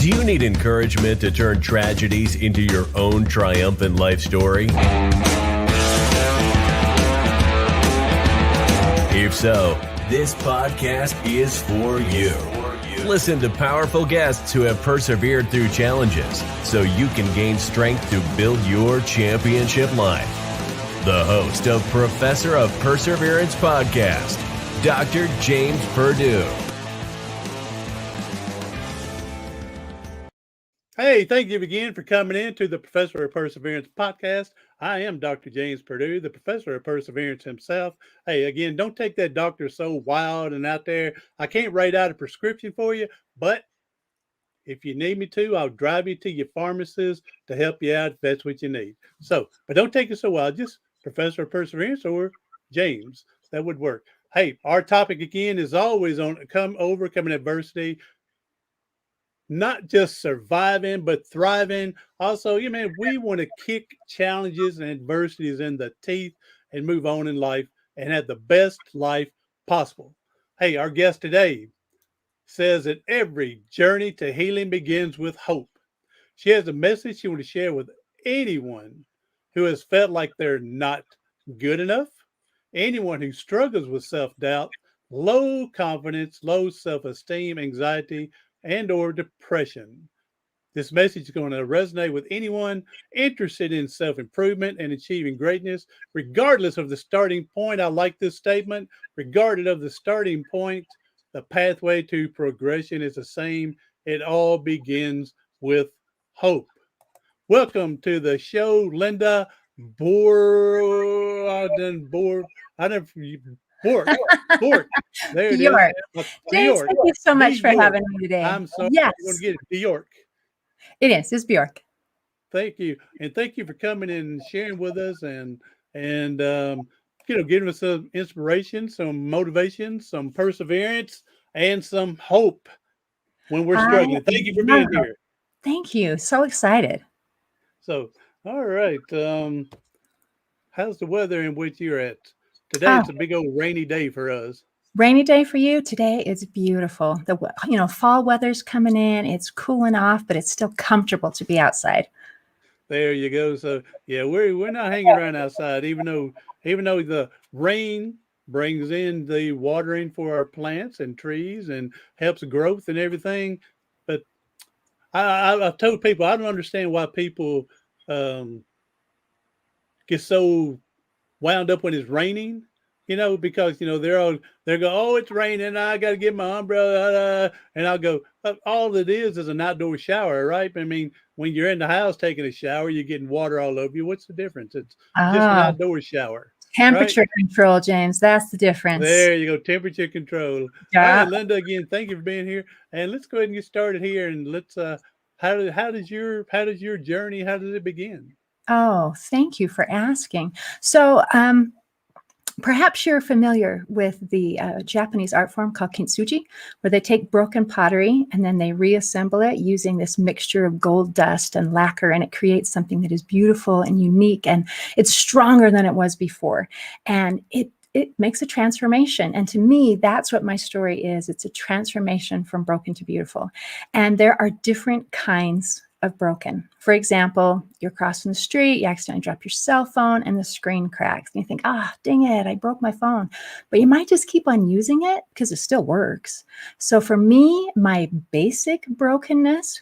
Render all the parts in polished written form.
Do you need encouragement to turn tragedies into your own triumphant life story? If so, this podcast is for you. Listen to powerful guests who have persevered through challenges so you can gain strength to build your championship life. The host of Professor of Perseverance podcast, Dr. James Purdue. Hey, thank you again for coming in to the Professor of Perseverance podcast. I am Dr. James Purdue, the Professor of Perseverance himself. Hey, again, don't take that doctor so wild and out there. I can't write out a prescription for you, but if you need me to, I'll drive you to your pharmacist to help you out if that's what you need. So, but don't take it so wild. Just Professor of Perseverance or James. That would work. Hey, our topic again is always on overcoming adversity. Not just surviving, but thriving. Also, we want to kick challenges and adversities in the teeth and move on in life and have the best life possible. Hey, our guest today says that every journey to healing begins with hope. She has a message she wants to share with anyone who has felt like they're not good enough, anyone who struggles with self-doubt, low confidence, low self-esteem, anxiety, and or depression. This message is going to resonate with anyone interested in self-improvement and achieving greatness, regardless of the starting point. I like this statement. Regardless of the starting point, the pathway to progression is the same. It all begins with hope. Welcome to the show, Linda Bjork. Bjork. There it Bjork. is. James, thank you so much for having me today. I'm sorry. Yes. I'm going to get it. Bjork. It is. It's Bjork. Thank you. And thank you for coming in and sharing with us and giving us some inspiration, some motivation, some perseverance, and some hope when we're struggling. Thank you for being here. Thank you. So excited. So, all right. How's the weather in which you're at? Today it's a big old rainy day for us. Rainy day for you? Today is beautiful. Fall weather's coming in. It's cooling off, but it's still comfortable to be outside. There you go. So yeah, we're not hanging around outside, even though the rain brings in the watering for our plants and trees and helps growth and everything. But I've told people I don't understand why people get so wound up when it's raining, because they're go, oh, it's raining, I got to get my umbrella, and I'll go, all it is an outdoor shower, right? I mean, when you're in the house taking a shower, you're getting water all over you. What's the difference? It's just an outdoor shower. Temperature control, James. That's the difference. There you go, temperature control. Yeah. All right, Linda, again, thank you for being here, and let's go ahead and get started here. And let's how does your journey? How does it begin? Oh, thank you for asking. So, perhaps you're familiar with the Japanese art form called kintsugi, where they take broken pottery and then they reassemble it using this mixture of gold dust and lacquer, and it creates something that is beautiful and unique, and it's stronger than it was before. And it makes a transformation. And to me, that's what my story is. It's a transformation from broken to beautiful. And there are different kinds of broken. For example, you're crossing the street, you accidentally drop your cell phone and the screen cracks. And you think, dang it, I broke my phone. But you might just keep on using it because it still works. So for me, my basic brokenness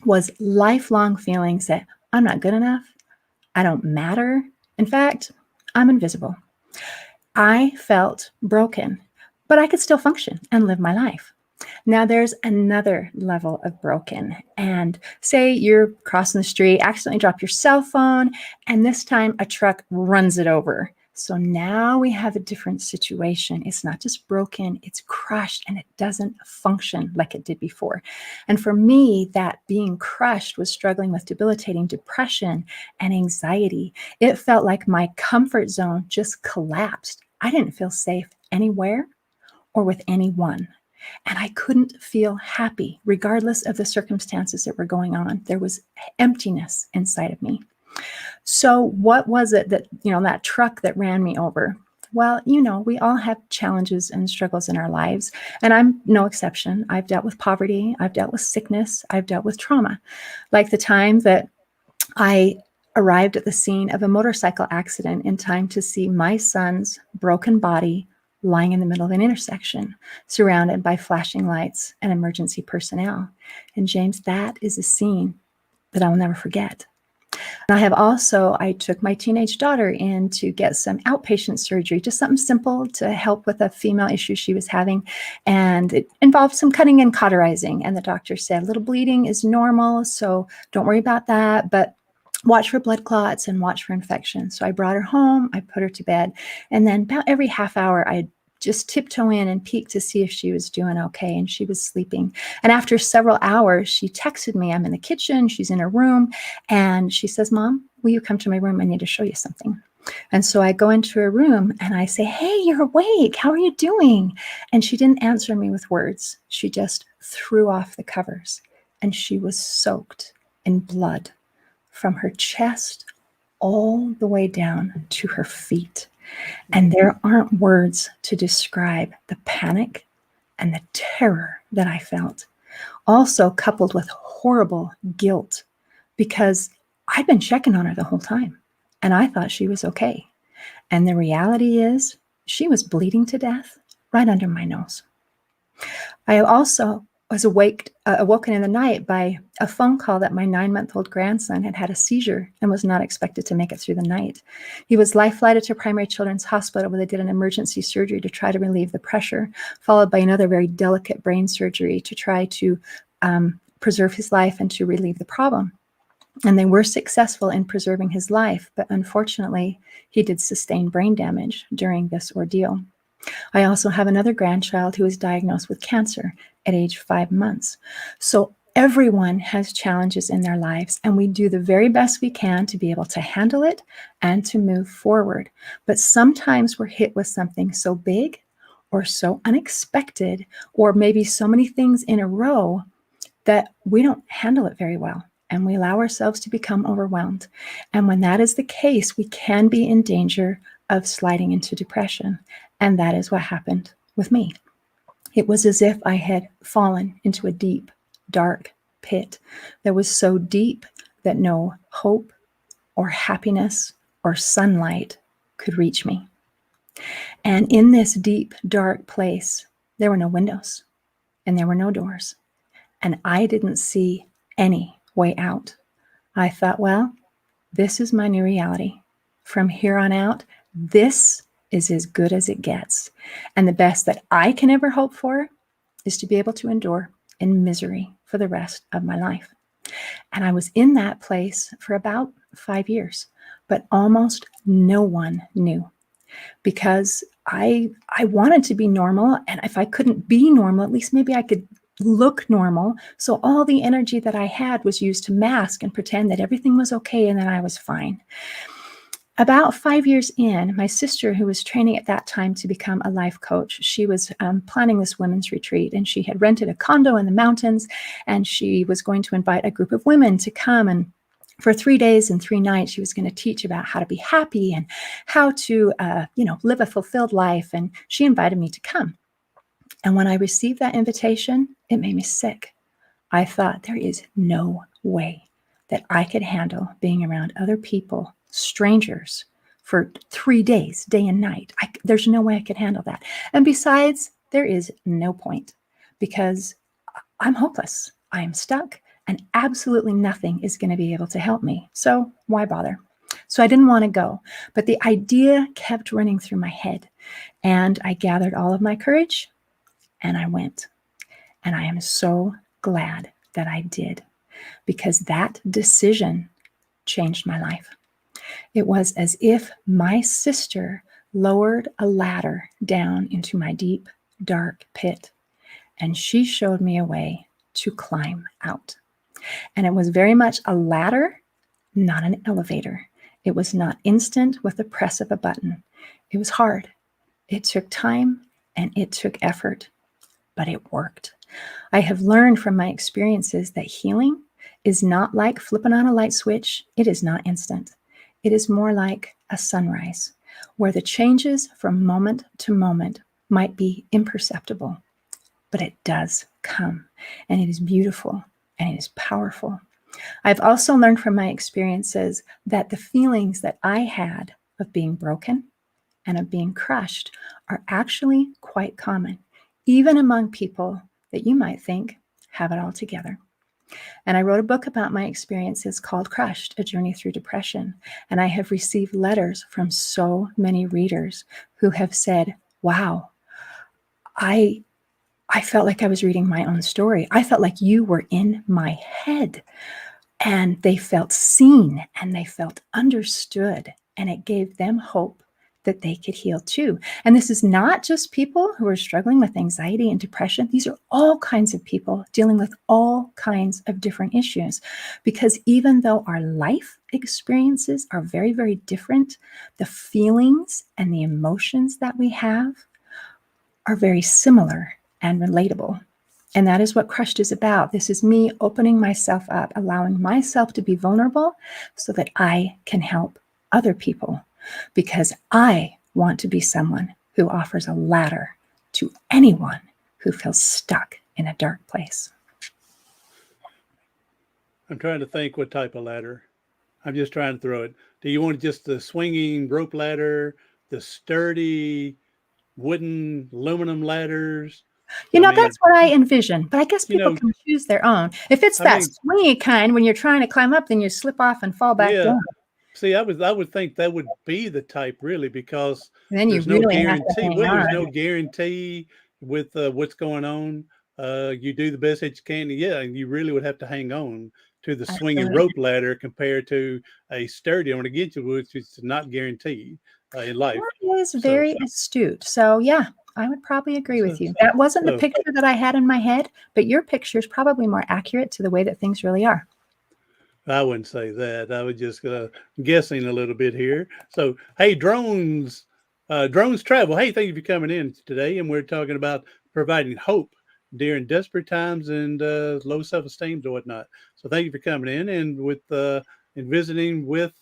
was lifelong feelings that I'm not good enough. I don't matter. In fact, I'm invisible. I felt broken, but I could still function and live my life. Now there's another level of broken, and say you're crossing the street, accidentally drop your cell phone, and this time a truck runs it over. So now we have a different situation. It's not just broken, it's crushed, and it doesn't function like it did before. And for me, that being crushed was struggling with debilitating depression and anxiety. It felt like my comfort zone just collapsed. I didn't feel safe anywhere or with anyone. And I couldn't feel happy, regardless of the circumstances that were going on. There was emptiness inside of me. So what was it that, that truck that ran me over? Well, we all have challenges and struggles in our lives, and I'm no exception. I've dealt with poverty, I've dealt with sickness, I've dealt with trauma. Like the time that I arrived at the scene of a motorcycle accident in time to see my son's broken body lying in the middle of an intersection, surrounded by flashing lights and emergency personnel. And James, that is a scene that I'll never forget. And I took my teenage daughter in to get some outpatient surgery, just something simple to help with a female issue she was having. And it involved some cutting and cauterizing. And the doctor said, a little bleeding is normal, so don't worry about that, but watch for blood clots and watch for infection. So I brought her home, I put her to bed, and then about every half hour, I'd just tiptoe in and peek to see if she was doing okay, and she was sleeping. And after several hours, she texted me. I'm in the kitchen, she's in her room, and she says, Mom, will you come to my room? I need to show you something. And so I go into her room and I say, hey, you're awake. How are you doing? And she didn't answer me with words. She just threw off the covers, and she was soaked in blood from her chest all the way down to her feet. And there aren't words to describe the panic and the terror that I felt, also coupled with horrible guilt, because I'd been checking on her the whole time and I thought she was okay. And the reality is she was bleeding to death right under my nose. I also was awoken in the night by a phone call that my 9-month-old grandson had had a seizure and was not expected to make it through the night. He was life-flighted to Primary Children's Hospital, where they did an emergency surgery to try to relieve the pressure, followed by another very delicate brain surgery to try to preserve his life and to relieve the problem. And they were successful in preserving his life, but unfortunately, he did sustain brain damage during this ordeal. I also have another grandchild who was diagnosed with cancer at age 5 months. So everyone has challenges in their lives, and we do the very best we can to be able to handle it and to move forward. But sometimes we're hit with something so big or so unexpected, or maybe so many things in a row, that we don't handle it very well, and we allow ourselves to become overwhelmed. And when that is the case, we can be in danger of sliding into depression. And that is what happened with me. It was as if I had fallen into a deep, dark pit that was so deep that no hope or happiness or sunlight could reach me. And in this deep, dark place, there were no windows and there were no doors. And I didn't see any way out. I thought, well, this is my new reality. From here on out, this is as good as it gets. And the best that I can ever hope for is to be able to endure in misery for the rest of my life. And I was in that place for about 5 years, but almost no one knew, because I wanted to be normal. And if I couldn't be normal, at least maybe I could look normal. So all the energy that I had was used to mask and pretend that everything was okay and that I was fine. About 5 years in, my sister, who was training at that time to become a life coach, she was planning this women's retreat, and she had rented a condo in the mountains, and she was going to invite a group of women to come, and for 3 days and 3 nights, she was going to teach about how to be happy and how to, live a fulfilled life. And she invited me to come. And when I received that invitation, it made me sick. I thought, there is no way that I could handle being around other people, strangers, for 3 days, day and night. There's no way I could handle that. And besides, there is no point, because I'm hopeless. I am stuck, and absolutely nothing is going to be able to help me. So why bother? So I didn't want to go, but the idea kept running through my head, and I gathered all of my courage and I went. And I am so glad that I did, because that decision changed my life. It was as if my sister lowered a ladder down into my deep, dark pit, and she showed me a way to climb out. And it was very much a ladder, not an elevator. It was not instant with the press of a button. It was hard. It took time and it took effort, but it worked. I have learned from my experiences that healing is not like flipping on a light switch. It is not instant. It is more like a sunrise. where the changes from moment to moment might be imperceptible, but it does come, and it is beautiful and it is powerful. I've also learned from my experiences that the feelings that I had of being broken and of being crushed are actually quite common, even among people that you might think have it all together. And I wrote a book about my experiences called Crushed, A Journey Through Depression. And I have received letters from so many readers who have said, wow, I felt like I was reading my own story. I felt like you were in my head. And they felt seen and they felt understood. And it gave them hope that they could heal too. And this is not just people who are struggling with anxiety and depression. These are all kinds of people dealing with all kinds of different issues. Because even though our life experiences are very, very different, the feelings and the emotions that we have are very similar and relatable. And that is what Crushed is about. This is me opening myself up, allowing myself to be vulnerable so that I can help other people, because I want to be someone who offers a ladder to anyone who feels stuck in a dark place. I'm trying to think what type of ladder. I'm just trying to throw it. Do you want just the swinging rope ladder, the sturdy wooden aluminum ladders? You I know, mean, that's what I envision, but I guess you people know, can choose their own. If it's I that mean, swingy kind, when you're trying to climb up, then you slip off and fall back yeah. down. See, I would think that would be the type really, because And then you there's no really have to guarantee. hang Well, there's on. no guarantee with what's going on. You do the best that you can. Yeah, and you really would have to hang on to the swinging Absolutely. rope ladder compared to a sturdy one against you, which is not guaranteed in life. That is So, very astute. So, yeah, I would probably agree so, with you. That wasn't the so picture that I had in my head, but your picture is probably more accurate to the way that things really are. I wouldn't say that. I was just guessing a little bit here. So, hey, drones travel. Hey, thank you for coming in today. And we're talking about providing hope during desperate times and low self-esteem and whatnot. So, thank you for coming in and and visiting with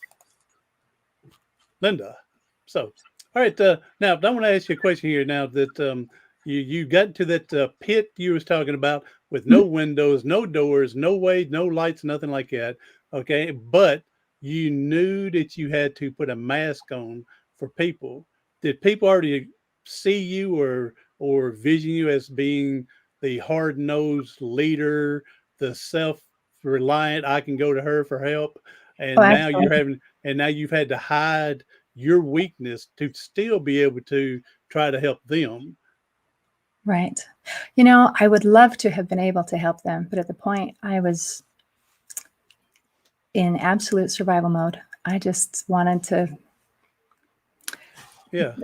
Linda. So, all right. Now, I want to ask you a question here. Now that you got to that pit you was talking about with no Mhm. windows, no doors, no way, no lights, nothing like that. Okay, but you knew that you had to put a mask on for people. Did people already see you or vision you as being the hard nosed leader, the self reliant? I can go to her for help, Oh, and now absolutely. you've had to hide your weakness to still be able to try to help them. Right. You know, I would love to have been able to help them, but at the point I was in absolute survival mode. I just wanted to Yeah.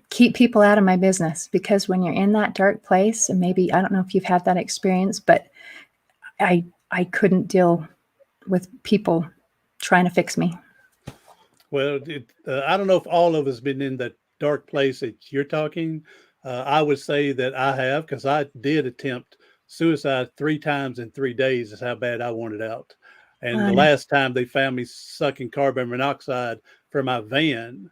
keep people out of my business, because when you're in that dark place, and maybe I don't know if you've had that experience, but I couldn't deal with people trying to fix me. Well, I don't know if all of us been in that dark place that you're talking. I would say that I have, because I did attempt suicide 3 times in 3 days. Is how bad I wanted out. And the I last time they found me sucking carbon monoxide from my van,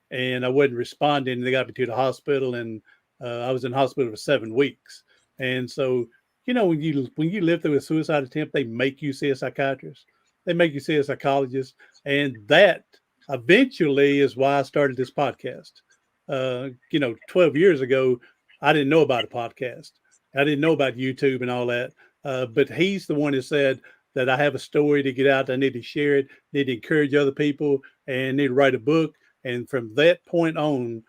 and I wasn't responding. They got me to the hospital, and I was in hospital for 7 weeks. And so, when you live through a suicide attempt, they make you see a psychiatrist, they make you see a psychologist, and that eventually is why I started this podcast. 12 years ago, I didn't know about a podcast. I didn't know about YouTube and all that. But he's the one that said that I have a story to get out. I need to share it, need to encourage other people, and need to write a book. And from that point on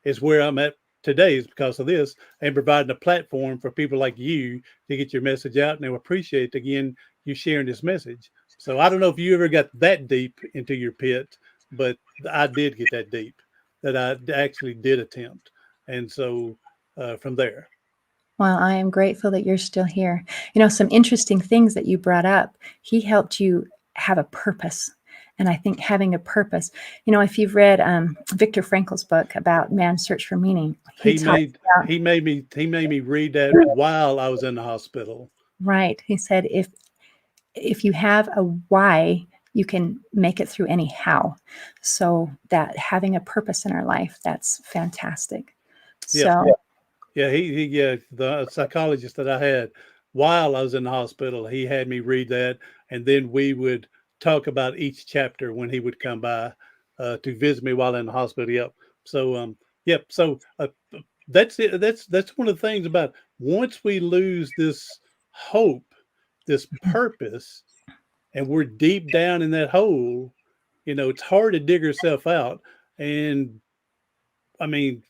is where I'm at today, is because of this, and providing a platform for people like you to get your message out. And they appreciate, again, you sharing this message. So I don't know if you ever got that deep into your pit, but I did get that deep, that I actually did attempt. And so from there. Well, I am grateful that you're still here. You know, some interesting things that you brought up. He helped you have a purpose. And I think having a purpose, you know, if you've read Viktor Frankl's book about man's search for meaning, he talks about, He made me read that while I was in the hospital. right. He said, if you have a why, you can make it through anyhow. So that having a purpose in our life, that's fantastic. Yeah. So Yeah. The psychologist that I had while I was in the hospital, he had me read that, and then we would talk about each chapter when he would come by to visit me while in the hospital. Yep. So, yep. So that's it. That's one of the things about once we lose this hope, this purpose, and we're deep down in that hole, it's hard to dig yourself out. And I mean,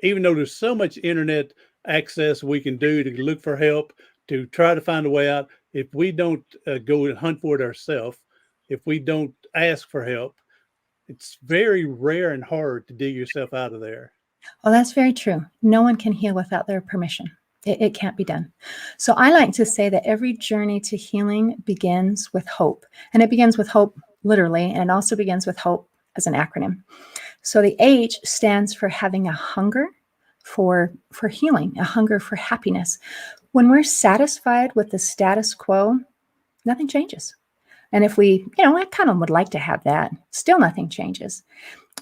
even though there's so much internet access we can do to look for help, to try to find a way out, if we don't go and hunt for it ourselves, if we don't ask for help, it's very rare and hard to dig yourself out of there. well, that's very true. No one can heal without their permission. It can't be done. So I like to say that every journey to healing begins with hope. And it begins with hope literally, and it also begins with hope as an acronym. So the H stands for having a hunger for healing, a hunger for happiness. When we're satisfied with the status quo, nothing changes. And if I kind of would like to have that, still nothing changes.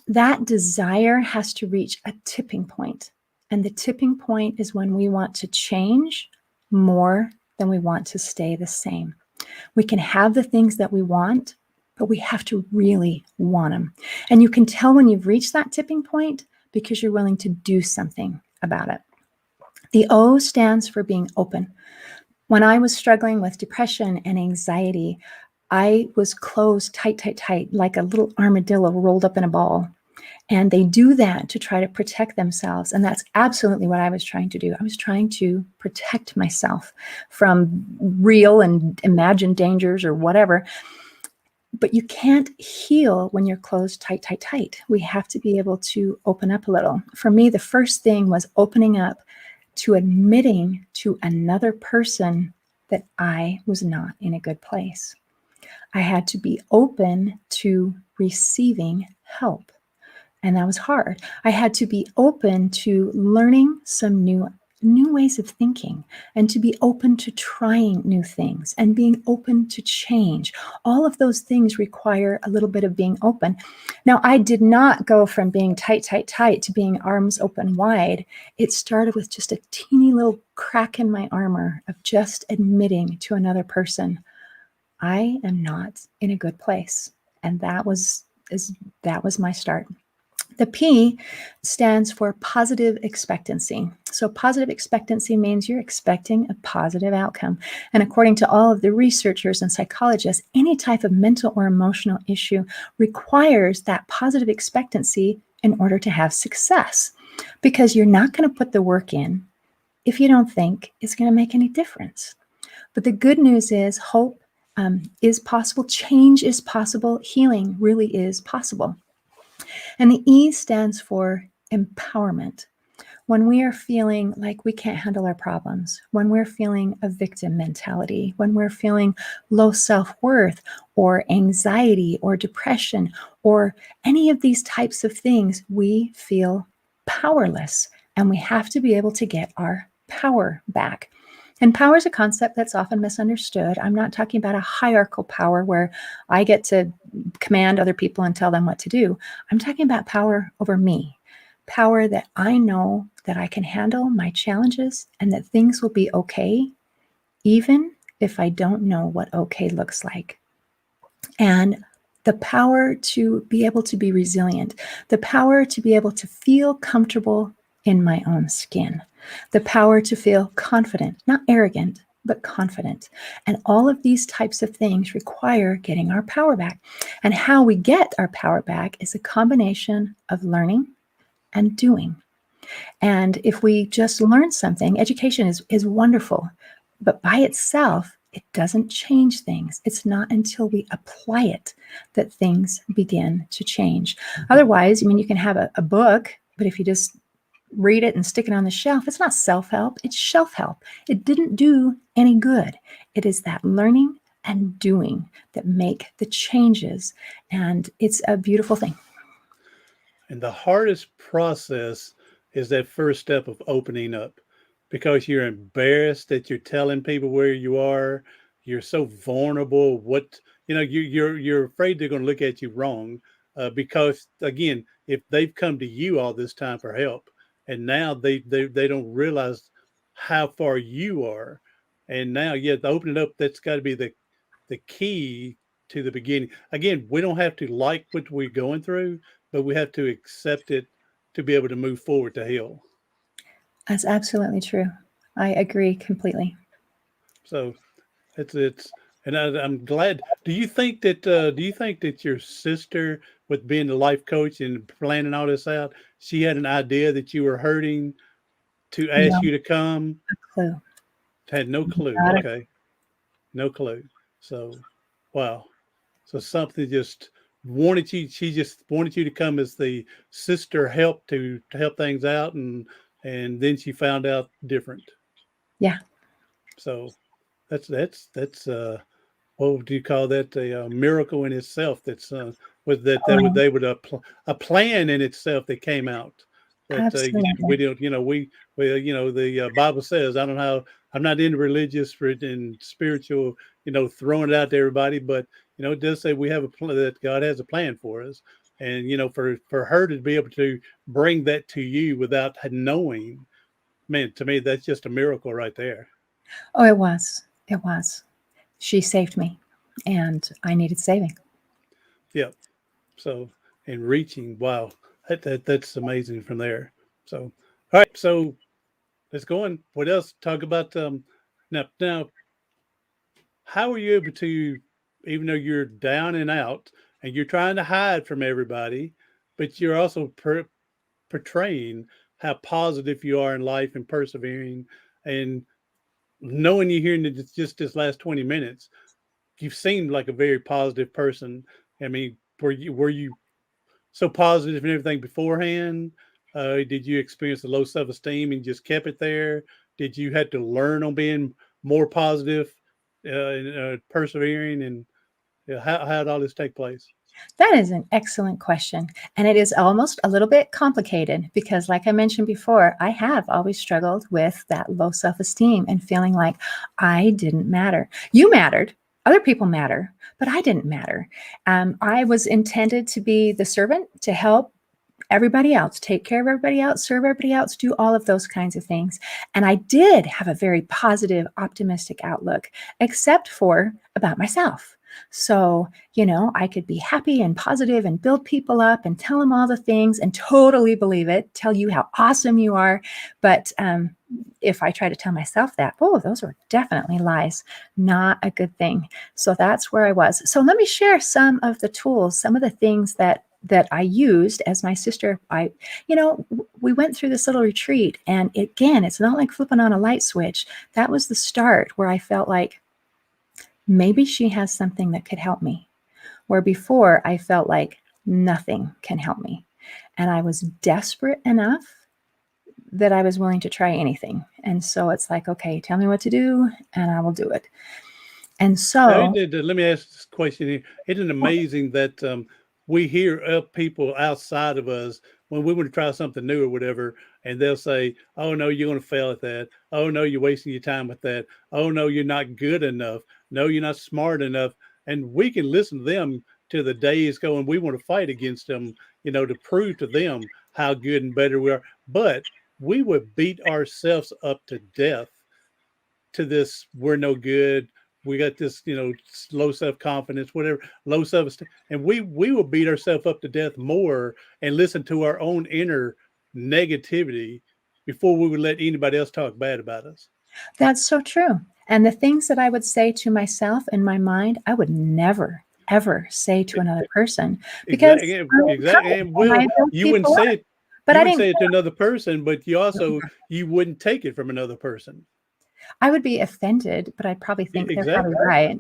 That desire has to reach a tipping point. And the tipping point is when we want to change more than we want to stay the same. We can have the things that we want, but we have to really want them. And you can tell when you've reached that tipping point because you're willing to do something about it. The O stands for being open. When I was struggling with depression and anxiety, I was closed tight, tight, tight, like a little armadillo rolled up in a ball. And they do that to try to protect themselves. And that's absolutely what I was trying to do. I was trying to protect myself from real and imagined dangers or whatever. But you can't heal when you're closed tight, tight, tight. We have to be able to open up a little. For me, the first thing was opening up to admitting to another person that I was not in a good place. I had to be open to receiving help. And that was hard. I had to be open to learning some new ways of thinking, and to be open to trying new things and being open to change. All of those things require a little bit of being open. Now, I did not go from being tight, tight, tight to being arms open wide. It started with just a teeny little crack in my armor of just admitting to another person, I am not in a good place. And that was my start. The P stands for positive expectancy. So positive expectancy means you're expecting a positive outcome. And according to all of the researchers and psychologists, any type of mental or emotional issue requires that positive expectancy in order to have success, because you're not going to put the work in if you don't think it's going to make any difference. But the good news is hope is possible. Change is possible. Healing really is possible. And the E stands for empowerment. When we are feeling like we can't handle our problems, when we're feeling a victim mentality, when we're feeling low self-worth or anxiety or depression or any of these types of things, we feel powerless, and we have to be able to get our power back. And power is a concept that's often misunderstood. I'm not talking about a hierarchical power where I get to command other people and tell them what to do. I'm talking about power over me, power that I know that I can handle my challenges and that things will be okay, even if I don't know what okay looks like. And the power to be able to be resilient, the power to be able to feel comfortable in my own skin, the power to feel confident, not arrogant, but confident. And all of these types of things require getting our power back. And how we get our power back is a combination of learning and doing. And if we just learn something, education is wonderful, but by itself, it doesn't change things. It's not until we apply it that things begin to change. Otherwise, you can have a book, but if you just read it and stick it on the shelf, it's not self-help, it's shelf-help. It didn't do any good. It is that learning and doing that make the changes, and it's a beautiful thing. And the hardest process is that first step of opening up, because you're embarrassed that you're telling people where you are. You're so vulnerable, what you're afraid they're going to look at you wrong, because again, if they've come to you all this time for help, and now they don't realize how far you are, and now to open it up, that's got to be the key to the beginning. Again, we don't have to like what we're going through, but we have to accept it to be able to move forward to heal. That's absolutely true. I agree completely. So it's and I'm glad. Do you think that your sister, with being the life coach and planning all this out, she had an idea that you were hurting to ask No you to come? clue. Had no clue. Not a, Okay, no clue. So, wow. So something just wanted you. She just wanted you to come as the sister help to help things out, and then she found out different. yeah. So that's what would you call that? A miracle in itself. That's was that would Oh, they would a plan in itself that came out. That we absolutely. don't, we the Bible says, I don't know how, I'm not into religious and spiritual, throwing it out to everybody, but it does say we have a plan, that God has a plan for us, and for her to be able to bring that to you without knowing, man, to me that's just a miracle right there. Oh, it was. It was. She saved me, and I needed saving. Yeah. So, and reaching, wow, that's amazing from there. So, all right, so let's go on. What else? Talk about now. How are you able to, even though you're down and out and you're trying to hide from everybody, but you're also portraying how positive you are in life and persevering, and knowing you here in just this last 20 minutes, you've seemed like a very positive person. I mean, were you so positive and everything beforehand? Did you experience a low self-esteem and just kept it there? Did you have to learn on being more positive, and persevering? And how did all this take place? That is an excellent question. And it is almost a little bit complicated because, like I mentioned before, I have always struggled with that low self esteem and feeling like I didn't matter. You mattered. Other people matter, but I didn't matter. I was intended to be the servant to help everybody else, take care of everybody else, serve everybody else, do all of those kinds of things. And I did have a very positive, optimistic outlook, except for about myself. So, I could be happy and positive and build people up and tell them all the things and totally believe it, tell you how awesome you are. But if I try to tell myself that, oh, those were definitely lies, not a good thing. So that's where I was. So let me share some of the tools, some of the things that I used as my sister. We went through this little retreat, and again, it's not like flipping on a light switch. That was the start where I felt like maybe she has something that could help me, where before I felt like nothing can help me. And I was desperate enough that I was willing to try anything. And so it's like, okay, tell me what to do and I will do it. And Now, so, let me ask this question here. Isn't it amazing that we hear people outside of us when we want to try something new or whatever, and they'll say, "Oh no, you're going to fail at that. Oh no, you're wasting your time with that. Oh no, you're not good enough. No, you're not smart enough." And we can listen to them till the days go, and we want to fight against them, to prove to them how good and better we are. But we would beat ourselves up to death to this, we're no good, we got this, low self-confidence, whatever, low self-esteem, and we will beat ourselves up to death more and listen to our own inner negativity before we would let anybody else talk bad about us. that's so true. And the things that I would say to myself in my mind, I would never, ever say to another person because Exactly, I exactly. encourage And and well, I build you wouldn't people say up, it, but you I would didn't say it to another person, but you wouldn't take it from another person. I would be offended, but I'd probably think they're probably Exactly. right.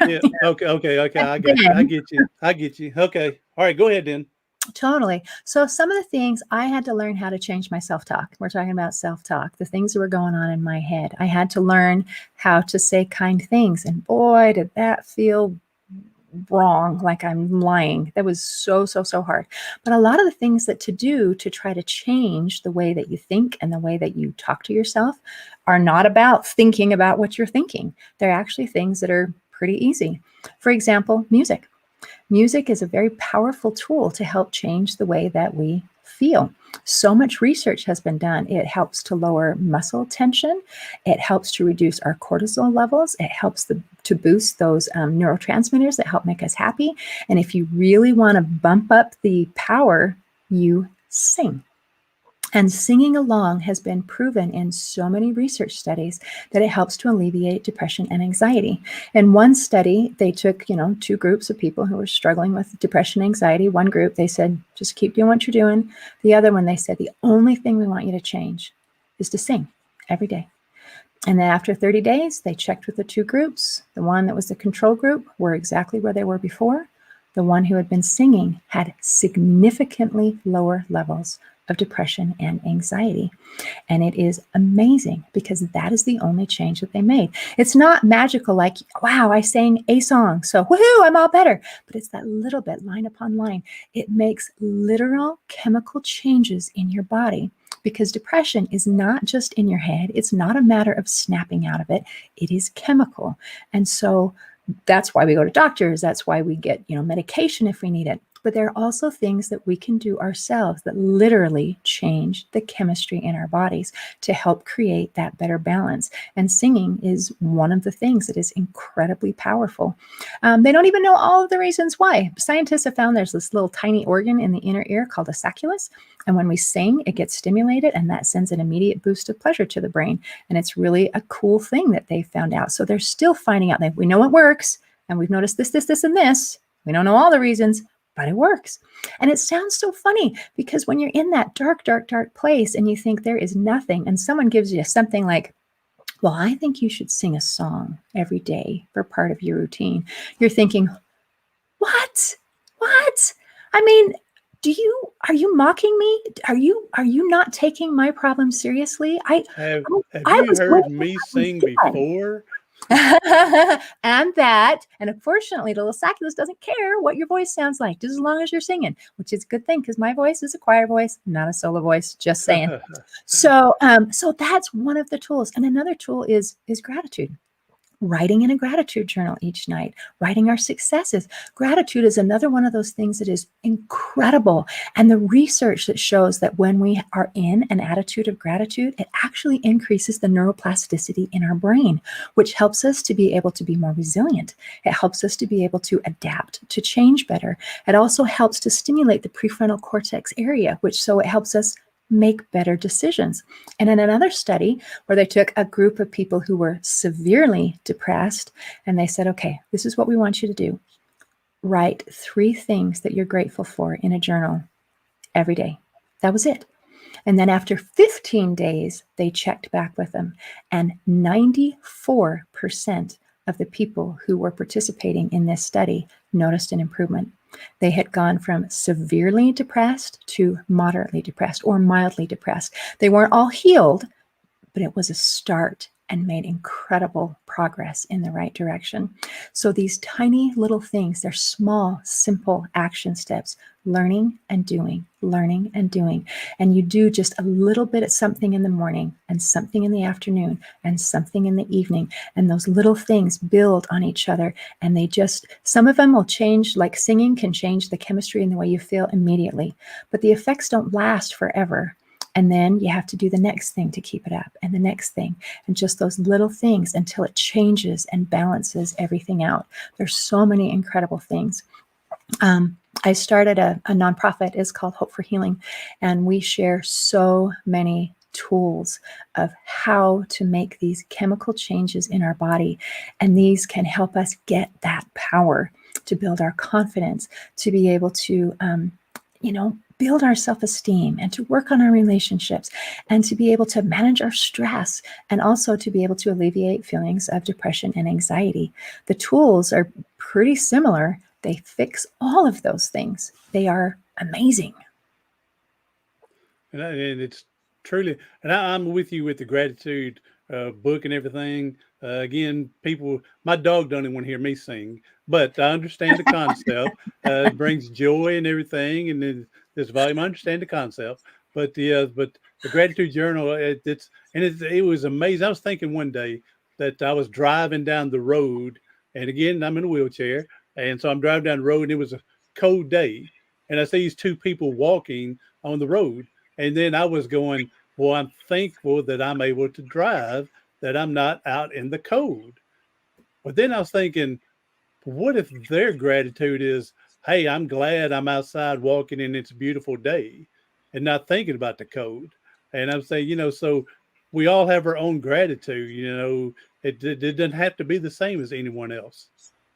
Yeah. Okay. Okay. Okay. But I got you. I then, get you. I get you. Okay. All right. Go ahead then. totally. So some of the things I had to learn how to change my self-talk. We're talking about self-talk, the things that were going on in my head. I had to learn how to say kind things. And boy, did that feel wrong, like I'm lying. That was so, so, so hard. But a lot of the things that to do to try to change the way that you think and the way that you talk to yourself are not about thinking about what you're thinking. They're actually things that are pretty easy. For example, music. Music is a very powerful tool to help change the way that we feel. So much research has been done. It helps to lower muscle tension. It helps to reduce our cortisol levels. It helps to boost those neurotransmitters that help make us happy. And if you really want to bump up the power, you sing. And singing along has been proven in so many research studies that it helps to alleviate depression and anxiety. In one study, they took, two groups of people who were struggling with depression and anxiety. One group, they said, just keep doing what you're doing. The other one, they said, the only thing we want you to change is to sing every day. And then after 30 days, they checked with the two groups. The one that was the control group were exactly where they were before. The one who had been singing had significantly lower levels of depression and anxiety. And it is amazing because that is the only change that they made. It's not magical like, wow, I sang a song, so woohoo, I'm all better. But it's that little bit, line upon line. It makes literal chemical changes in your body because depression is not just in your head. It's not a matter of snapping out of it. It is chemical. And so that's why we go to doctors. That's why we get, medication if we need it. But there are also things that we can do ourselves that literally change the chemistry in our bodies to help create that better balance. And singing is one of the things that is incredibly powerful. They don't even know all of the reasons why. Scientists have found there's this little tiny organ in the inner ear called a sacculus. And when we sing, it gets stimulated and that sends an immediate boost of pleasure to the brain. And it's really a cool thing that they found out. So they're still finding out that we know it works and we've noticed this, and this. We don't know all the reasons, but it works. And it sounds so funny because when you're in that dark, dark, dark place and you think there is nothing and someone gives you something like, well, I think you should sing a song every day for part of your routine. You're thinking, what? I mean, are you mocking me? Are you not taking my problem seriously? Have you heard me sing before? And unfortunately, the little sacculus doesn't care what your voice sounds like, just as long as you're singing, which is a good thing because my voice is a choir voice, not a solo voice. Just saying. So that's one of the tools, and another tool is gratitude. Writing in a gratitude journal each night, writing our successes. Gratitude is another one of those things that is incredible. And the research that shows that when we are in an attitude of gratitude, it actually increases the neuroplasticity in our brain, which helps us to be able to be more resilient. It helps us to be able to adapt, to change better. It also helps to stimulate the prefrontal cortex area, so it helps us make better decisions. And in another study where they took a group of people who were severely depressed and they said, okay, this is what we want you to do. Write 3 things that you're grateful for in a journal every day. That was it. And then after 15 days, they checked back with them, and 94% of the people who were participating in this study noticed an improvement. They had gone from severely depressed to moderately depressed or mildly depressed. They weren't all healed, but it was a start and made incredible progress in the right direction. So these tiny little things, they're small, simple action steps, learning and doing. And you do just a little bit of something in the morning and something in the afternoon and something in the evening. And those little things build on each other. And some of them will change, like singing can change the chemistry and the way you feel immediately. But the effects don't last forever. And then you have to do the next thing to keep it up, and the next thing, and just those little things until it changes and balances everything out. There's so many incredible things. I started a nonprofit. It's called Hope for Healing, and we share so many tools of how to make these chemical changes in our body. And these can help us get that power to build our confidence, to be able to, build our self-esteem and to work on our relationships and to be able to manage our stress and also to be able to alleviate feelings of depression and anxiety. The tools are pretty similar. They fix all of those things. They are amazing. And it's truly, and I'm with you with the gratitude book and everything. Again, my dog don't even want to hear me sing, but I understand the concept. It brings joy and everything, and then this volume. I understand the concept, but the gratitude journal, it was amazing. I was thinking one day that I was driving down the road, And again, I'm in a wheelchair. And so I'm driving down the road, and it was a cold day. And I see these two people walking on the road. And then I was going, well, I'm thankful that I'm able to drive, that I'm not out in the cold. But then I was thinking, what if their gratitude is, hey, I'm glad I'm outside walking and it's a beautiful day, and not thinking about the cold? And I'm saying, so we all have our own gratitude. It doesn't have to be the same as anyone else.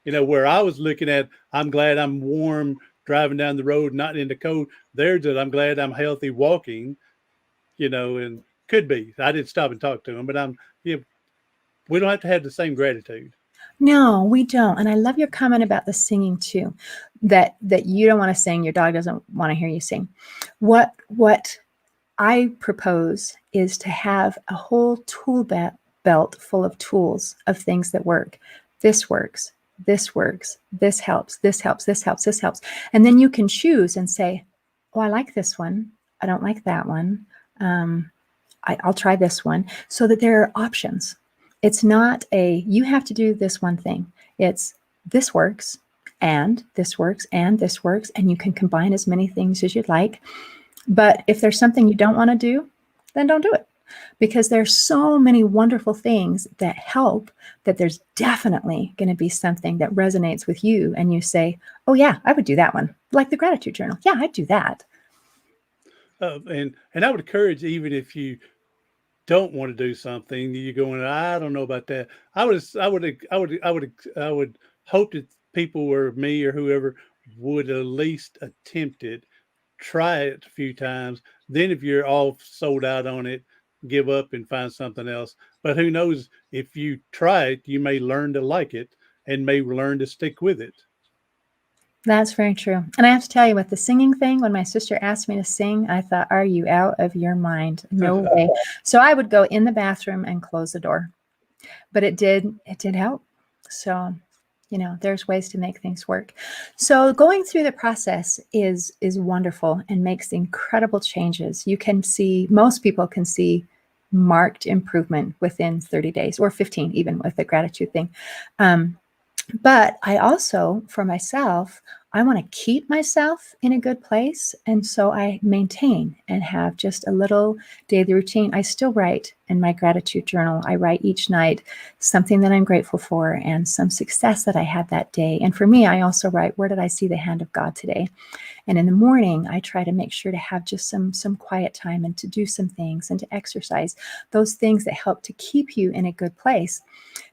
Where I was looking at, I'm glad I'm warm driving down the road, not in the cold. There's that I'm glad I'm healthy walking, and could be. I didn't stop and talk to him, but we don't have to have the same gratitude. No, we don't. And I love your comment about the singing too, that you don't want to sing, your dog doesn't want to hear you sing. What I propose is to have a whole tool belt full of tools of things that work. This works. This works. This helps. This helps. This helps. This helps. And then you can choose and say, oh, I like this one. I don't like that one. I'll try this one, so that there are options. It's not you have to do this one thing. It's this works, and this works, and this works, and you can combine as many things as you'd like. But if there's something you don't want to do, then don't do it. Because there's so many wonderful things that help, that there's definitely going to be something that resonates with you, and you say, oh yeah, I would do that one. Like the gratitude journal. Yeah, I'd do that. And I would encourage, even if you don't want to do something, you're going, I don't know about that. I would hope that people, or me or whoever, would at least attempt it, try it a few times. Then if you're all sold out on it, give up and find something else. But who knows, if you try it, you may learn to like it and may learn to stick with it. That's very true. And I have to tell you, with the singing thing, when my sister asked me to sing, I thought, are you out of your mind? No way. So I would go in the bathroom and close the door. But it did help. So, there's ways to make things work. So going through the process is wonderful and makes incredible changes. Most people can see marked improvement within 30 days or 15, even with the gratitude thing. But I also, for myself, I want to keep myself in a good place. And so I maintain and have just a little daily routine. I still write in my gratitude journal. I write each night something that I'm grateful for and some success that I had that day. And for me, I also write, where did I see the hand of God today? And in the morning, I try to make sure to have just some quiet time and to do some things and to exercise, those things that help to keep you in a good place.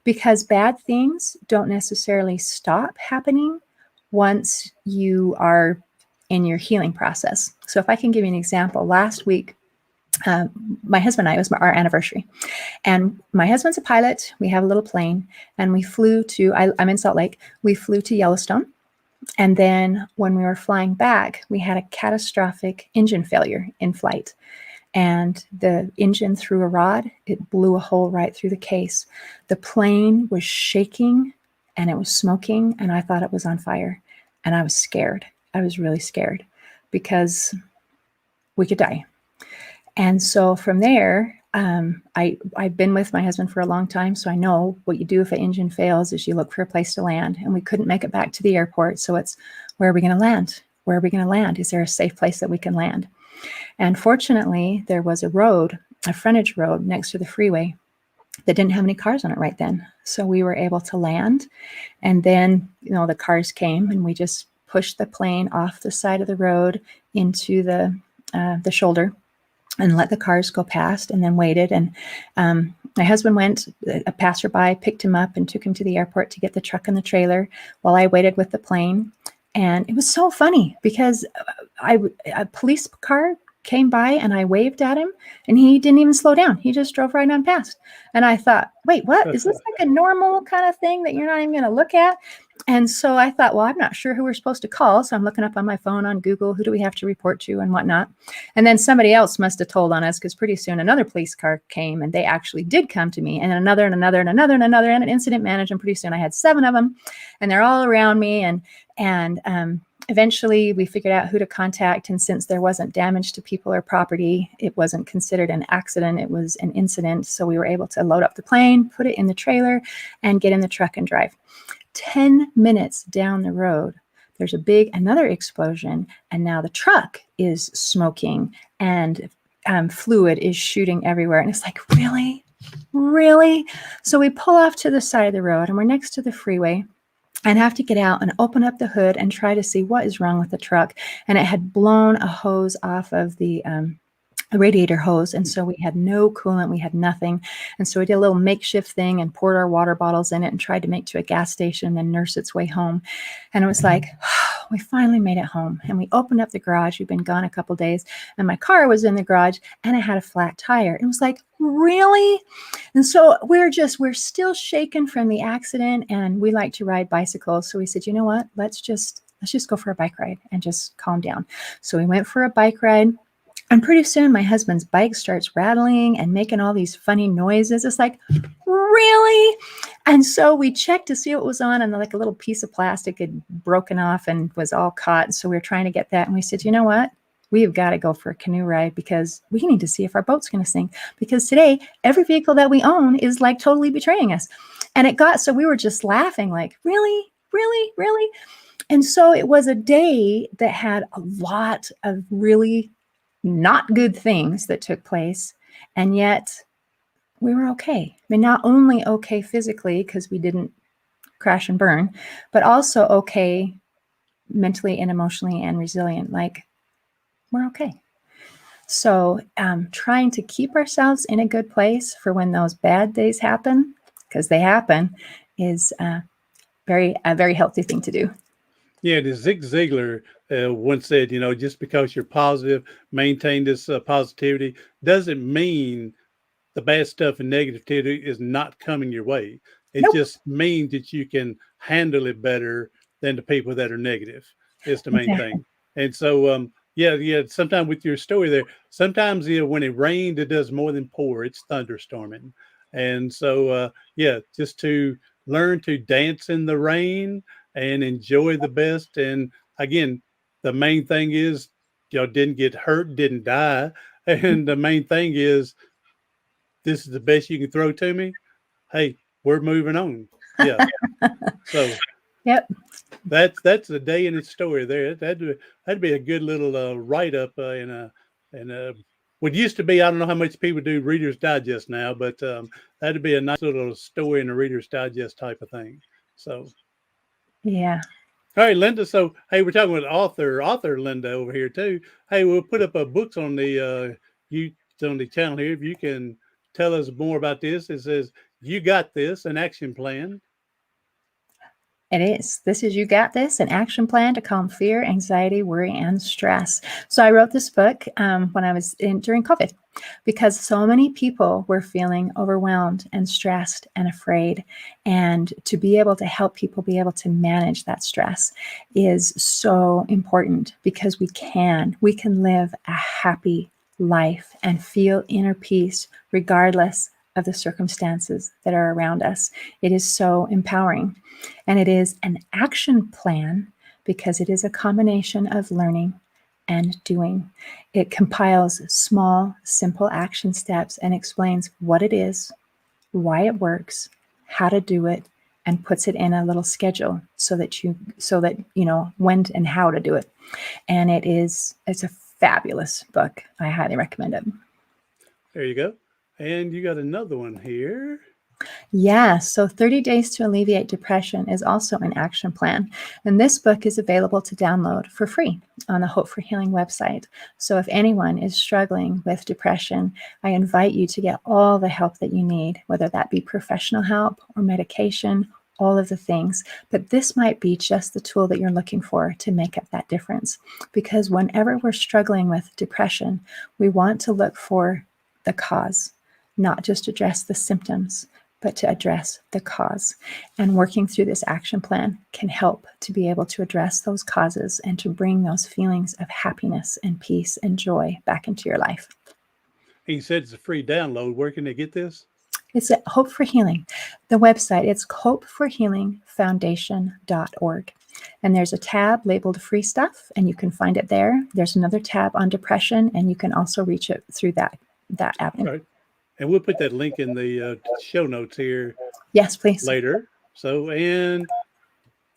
Because bad things don't necessarily stop happening once you are in your healing process. So if I can give you an example, last week, my husband and I, it was our anniversary. And my husband's a pilot. We have a little plane, and we flew to, I'm in Salt Lake. We flew to Yellowstone. And then when we were flying back, we had a catastrophic engine failure in flight. And the engine threw a rod. It blew a hole right through the case. The plane was shaking and it was smoking, and I thought it was on fire. And I was scared. I was really scared because we could die. And so from there, I've been with my husband for a long time, so I know what you do if an engine fails is you look for a place to land. And we couldn't make it back to the airport. So it's, where are we going to land? Where are we going to land? Is there a safe place that we can land? And fortunately, there was a road, a frontage road next to the freeway that didn't have any cars on it right then. So we were able to land. And then, the cars came, and we just pushed the plane off the side of the road into the shoulder and let the cars go past, and then waited. And my husband went, a passerby picked him up and took him to the airport to get the truck and the trailer while I waited with the plane. And it was so funny because a police car came by and I waved at him, and he didn't even slow down. He just drove right on past. And I thought, wait, what? Is this like a normal kind of thing that you're not even going to look at? And so I thought, well, I'm not sure who we're supposed to call. So I'm looking up on my phone on Google, who do we have to report to and whatnot. And then somebody else must have told on us, because pretty soon another police car came, and they actually did come to me, and another and another and another and another, and an incident manager. And pretty soon I had 7 of them, and they're all around me. And eventually we figured out who to contact. And since there wasn't damage to people or property, it wasn't considered an accident. It was an incident. So we were able to load up the plane, put it in the trailer, and get in the truck and drive. 10 minutes down the road, there's another explosion, and now the truck is smoking and fluid is shooting everywhere. And it's like, really? Really? So we pull off to the side of the road, and we're next to the freeway, and have to get out and open up the hood and try to see what is wrong with the truck. And it had blown a hose off of the radiator hose, and so we had no coolant, we had nothing. And so we did a little makeshift thing and poured our water bottles in it and tried to make to a gas station and then nurse its way home. And it was like, we finally made it home. And we opened up the garage. We'd been gone a couple days, and my car was in the garage, and it had a flat tire. It was like, really? And so we're still shaken from the accident, and we like to ride bicycles. So we said, you know what, let's just go for a bike ride and just calm down. So we went for a bike ride. And pretty soon my husband's bike starts rattling and making all these funny noises. It's like, really? And so we checked to see what was on, and like a little piece of plastic had broken off and was all caught. So we were trying to get that. And we said, you know what? We've got to go for a canoe ride because we need to see if our boat's going to sink. Because today, every vehicle that we own is like totally betraying us. And so we were just laughing like, really, really, really? And so it was a day that had a lot of really not good things that took place, and yet we were okay. I mean, not only okay physically because we didn't crash and burn, but also okay mentally and emotionally and resilient. Like, we're okay. So trying to keep ourselves in a good place for when those bad days happen, because they happen, is a very healthy thing to do. Yeah, the Zig Ziglar once said, just because you're positive, maintain this positivity, doesn't mean the bad stuff and negativity is not coming your way. It Nope. just means that you can handle it better than the people that are negative is the main Exactly. thing. And so, yeah. Sometimes with your story there, sometimes when it rained, it does more than pour. It's thunderstorming. And so, just to learn to dance in the rain and enjoy the best. And again, the main thing is, didn't get hurt, didn't die. And the main thing is, this is the best you can throw to me. Hey, we're moving on. Yeah. So Yep. that's the day in its story there. That'd be a good little write up in a what used to be. I don't know how much people do Reader's Digest now, but that'd be a nice little story in a Reader's Digest type of thing. So Yeah. all right, Linda. So hey, we're talking with author Linda over here too. Hey, we'll put up books on the on the channel here. If you can tell us more about this, it says You Got This, an action plan. It is. This is You Got This, an action plan to calm fear, anxiety, worry, and stress. So I wrote this book when I was during COVID, because so many people were feeling overwhelmed and stressed and afraid. And to be able to help people be able to manage that stress is so important, because we can live a happy life and feel inner peace regardless of the circumstances that are around us. It is so empowering. And it is an action plan because it is a combination of learning and doing. It compiles small, simple action steps and explains what it is, why it works, how to do it, and puts it in a little schedule so that you know when and how to do it. And it's a fabulous book. I highly recommend it. There you go. And you got another one here. Yeah, so 30 Days to Alleviate Depression is also an action plan. And this book is available to download for free on the Hope for Healing website. So if anyone is struggling with depression, I invite you to get all the help that you need, whether that be professional help or medication, all of the things. But this might be just the tool that you're looking for to make up that difference. Because whenever we're struggling with depression, we want to look for the cause, not just address the symptoms, but to address the cause. And working through this action plan can help to be able to address those causes and to bring those feelings of happiness and peace and joy back into your life. He said it's a free download. Where can they get this? It's at Hope for Healing. The website, it's hopeforhealingfoundation.org. And there's a tab labeled free stuff, and you can find it there. There's another tab on depression, and you can also reach it through that avenue. All right. And we'll put that link in the show notes here. Yes, please. Later. So, and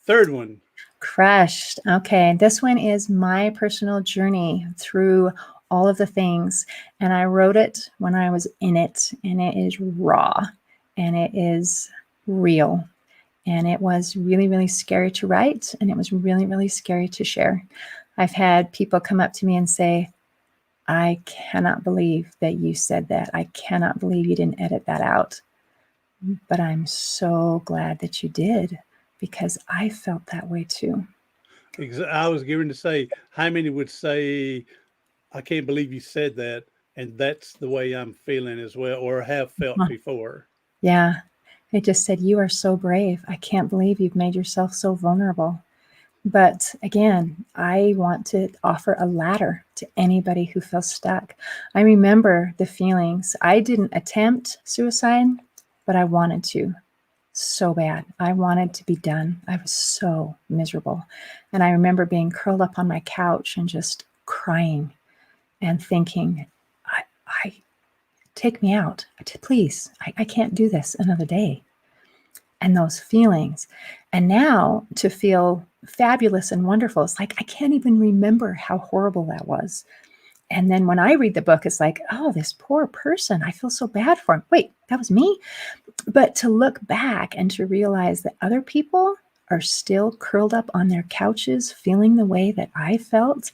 third one. Crushed. Okay. This one is my personal journey through all of the things. And I wrote it when I was in it, and it is raw and it is real. And it was really, really scary to write. And it was really, really scary to share. I've had people come up to me and say, I cannot believe that you said that. I cannot believe you didn't edit that out. But I'm so glad that you did, because I felt that way too. I was going to say, how many would say, I can't believe you said that, and that's the way I'm feeling as well, or have felt before. Yeah. It just said, you are so brave. I can't believe you've made yourself so vulnerable. But again, I want to offer a ladder to anybody who feels stuck. I remember the feelings. I didn't attempt suicide, but I wanted to so bad. I wanted to be done. I was so miserable. And I remember being curled up on my couch and just crying and thinking, I take me out. Please, I can't do this another day. And those feelings. And now to feel fabulous and wonderful, it's like I can't even remember how horrible that was. And then when I read the book, it's like, oh, this poor person, I feel so bad for him. Wait, that was me? But to look back and to realize that other people are still curled up on their couches feeling the way that I felt,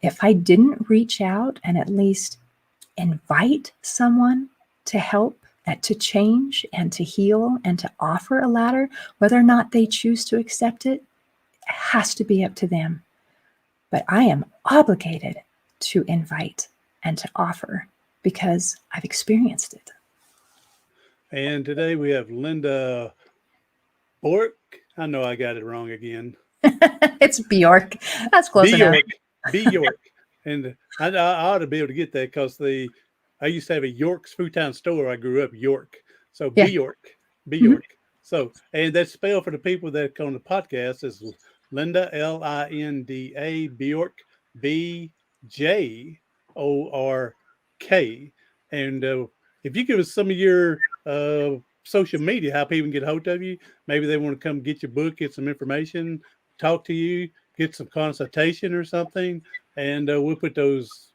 if I didn't reach out and at least invite someone to help, to change and to heal and to offer a ladder, whether or not they choose to accept it, has to be up to them. But I am obligated to invite and to offer because I've experienced it. And today we have Linda Bjork. I know I got it wrong again. It's Bjork. That's close enough. Bjork. And I ought to be able to get that because I used to have a York's Food Town store. I grew up York. So Yeah. Bjork. Mm-hmm. So, and that spell for the people that on the podcast is Linda, Linda, Bjork, Bjork. And if you give us some of your social media, how people can get a hold of you, maybe they want to come get your book, get some information, talk to you, get some consultation or something. And we'll put those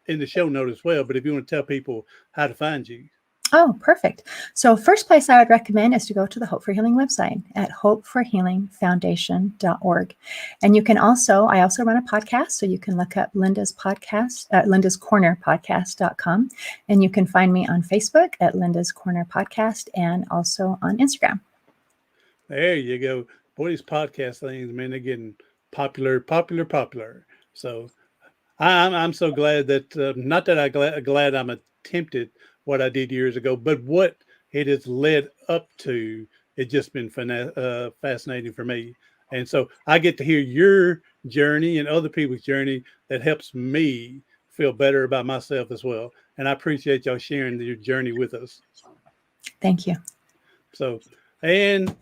in the show note as well. But if you want to tell people how to find you. Oh, perfect. So first place I would recommend is to go to the Hope for Healing website at hopeforhealingfoundation.org. And you can also, I also run a podcast, so you can look up Linda's podcast at lindascornerpodcast.com. And you can find me on Facebook at Linda's Corner Podcast and also on Instagram. There you go. Boy, these podcast things, man, they're getting popular. So I'm so glad that, not that I'm glad I'm attempted what I did years ago, but what it has led up to, it's just been fascinating for me. And so I get to hear your journey and other people's journey that helps me feel better about myself as well. And I appreciate y'all sharing your journey with us. Thank you. So, and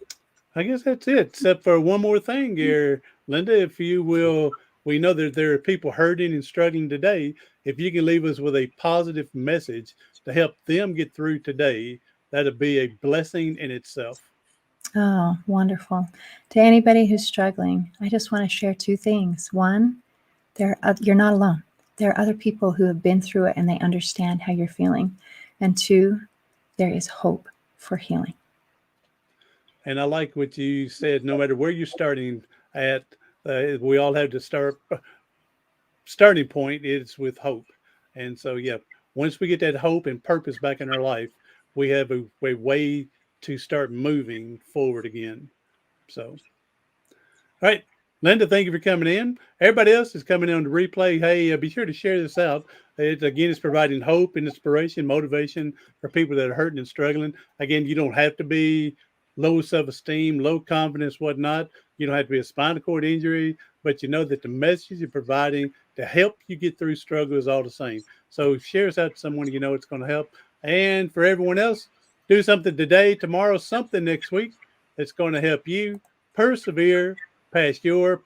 I guess that's it, except for one more thing here, Linda, if you will. We know that there are people hurting and struggling today. If you can leave us with a positive message to help them get through today, that'd be a blessing in itself. Oh, wonderful. To anybody who's struggling, I just want to share two things. One, you're not alone. There are other people who have been through it and they understand how you're feeling. And two, there is hope for healing. And I like what you said, no matter where you're starting at, we all have to starting point is with hope. And so, yeah, once we get that hope and purpose back in our life, we have a way to start moving forward again. So, all right, Linda, thank you for coming in. Everybody else is coming in on the replay. Hey, be sure to share this out. It's providing hope and inspiration, motivation for people that are hurting and struggling. Again, you don't have to be low self-esteem, low confidence, whatnot. You don't have to be a spinal cord injury, but you know that the message you're providing to help you get through struggle is all the same. So share us out to someone you know it's going to help. And for everyone else, do something today, tomorrow, something next week that's going to help you persevere past your